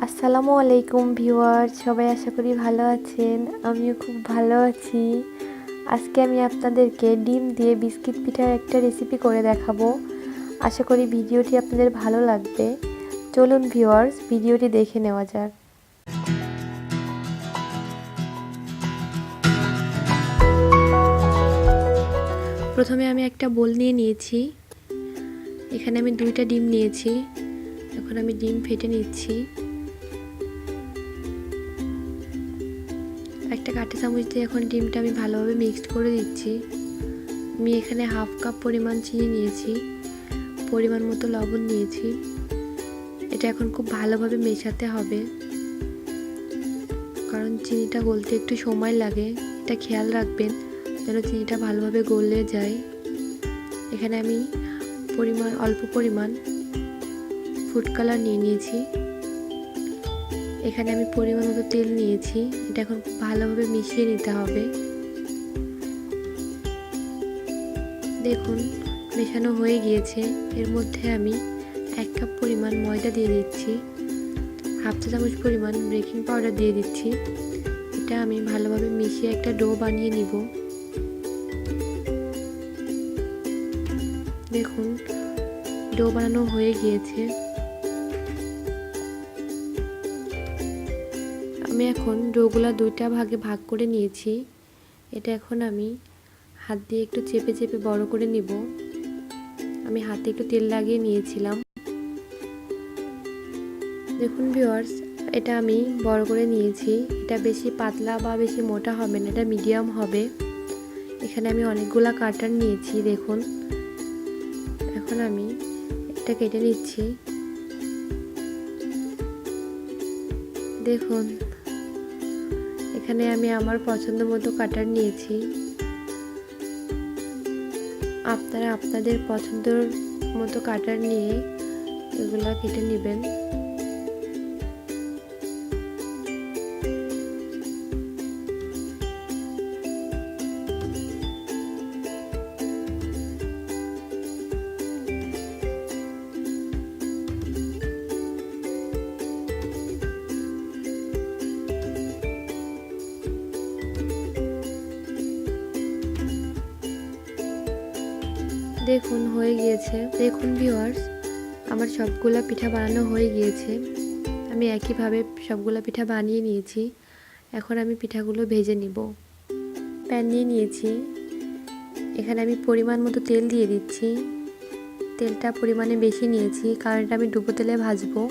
আসসালামু আলাইকুম ভিউয়ার্স, সবাই আশা করি ভালো আছেন। আমিও খুব ভালো আছি। আজকে আমি আপনাদেরকে ডিম দিয়ে বিস্কিট পিঠার একটা রেসিপি করে দেখাবো। আশা করি ভিডিওটি আপনাদের ভালো লাগবে। চলুন ভিউয়ার্স, ভিডিওটি দেখে নেওয়া যাক। প্রথমে আমি একটা বোল নিয়ে নিয়েছি। এখানে আমি 2টা ডিম নিয়েছি। এখন আমি ডিম ফেটে নিচ্ছি। একটা কাঁটা চামচ দিয়ে এখন ডিমটা আমি ভালোভাবে মিক্সড করে দিচ্ছি। আমি এখানে হাফ কাপ পরিমাণ চিনি নিয়েছি, পরিমাণ মতো লবণ নিয়েছি। এটা এখন খুব ভালোভাবে মেশাতে হবে, কারণ চিনিটা গলতে একটু সময় লাগে। এটা খেয়াল রাখবেন যেন চিনিটা ভালোভাবে গলে যায়। এখানে আমি অল্প পরিমাণ ফুড কালার নিয়ে নিয়েছি। এখানে আমি পরিমাণ মতো তেল নিয়েছি। এটা এখন খুব ভালোভাবে মিশিয়ে নিতে হবে। দেখুন মেশানো হয়ে গিয়েছে। এর মধ্যে আমি 1 কাপ পরিমাণ ময়দা দিয়ে দিচ্ছি, হাফ চা চামচ পরিমাণ বেকিং পাউডার দিয়ে দিচ্ছি। এটা আমি ভালোভাবে মিশিয়ে একটা ডো বানিয়ে নিব। দেখুন ডো বানানো হয়ে গিয়েছে। আমি এখন ডোগুলা 2টা ভাগে ভাগ করে নিয়েছি। এটা এখন আমি হাত দিয়ে একটু চেপে চেপে বড় করে নিব। আমি হাতে একটু তেল লাগিয়ে নিয়েছিলাম। দেখুন ভিউয়ার্স, এটা আমি বড় করে নিয়েছি। এটা বেশি পাতলা বা বেশি মোটা হবে না, এটা মিডিয়াম হবে। এখানে আমি অনেকগুলা কাটার নিয়েছি। দেখুন এখন আমি এটা কেটে নিচ্ছি। দেখুন এখানে আমি আমার পছন্দ মতো কাটার নিয়েছি। আপনারা আপনাদের পছন্দের মতো কাটার নিয়ে এগুলা কেটে নেবেন। দেখুন হয়ে গিয়েছে। দেখুন ভিউয়ার্স, আমার সবগুলা পিঠা বানানো হয়ে গিয়েছে। আমি একইভাবে সবগুলা পিঠা বানিয়ে নিয়েছি। এখন আমি পিঠাগুলো ভেজে নিব। প্যান নিয়ে নিয়েছি। এখানে আমি পরিমাণ মতো তেল দিয়ে দিচ্ছি। তেলটা পরিমাণে বেশি নিয়েছি, কারণ এটা আমি ডুবো তেলে ভাজবো।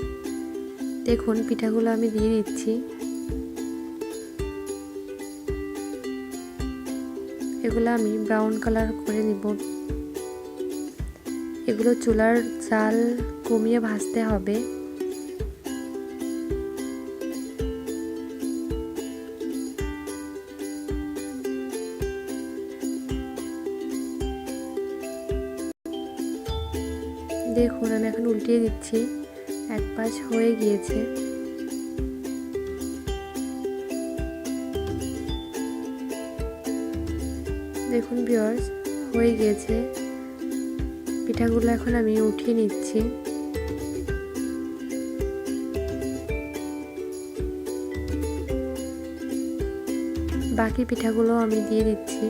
দেখুন পিঠাগুলো আমি দিয়ে দিচ্ছি। এগুলো আমি ব্রাউন কালার করে নিব। এগুলো চুলার জাল কমিয়ে ভাজতে হবে। দেখুন আমি এখন উল্টিয়ে দিচ্ছি। এক পাশ হয়ে গিয়েছে। দেখুন ভিউয়ার্স, হয়ে গিয়েছে। পিঠাগুলো এখন আমি উঠিয়ে নিচ্ছি। বাকি পিঠাগুলো আমি দিয়ে দিচ্ছি।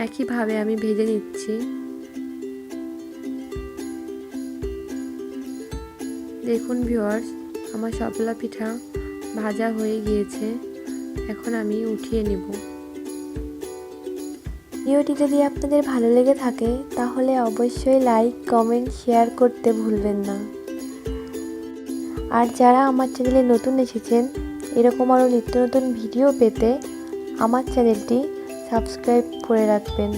একইভাবে আমি ভেজে নিচ্ছি। দেখুন ভিউয়ার্স, আমার সবগুলা পিঠা ভাজা হয়ে গিয়েছে। এখন আমি উঠিয়ে নেব। ভিডিওটি যদি আপনাদের ভালো লেগে থাকে তাহলে অবশ্যই লাইক, কমেন্ট, শেয়ার করতে ভুলবেন না। আর যারা আমার চ্যানেলে নতুন এসেছেন, এরকম আরও নিত্য নতুন ভিডিও পেতে আমার চ্যানেলটি সাবস্ক্রাইব করে রাখবেন।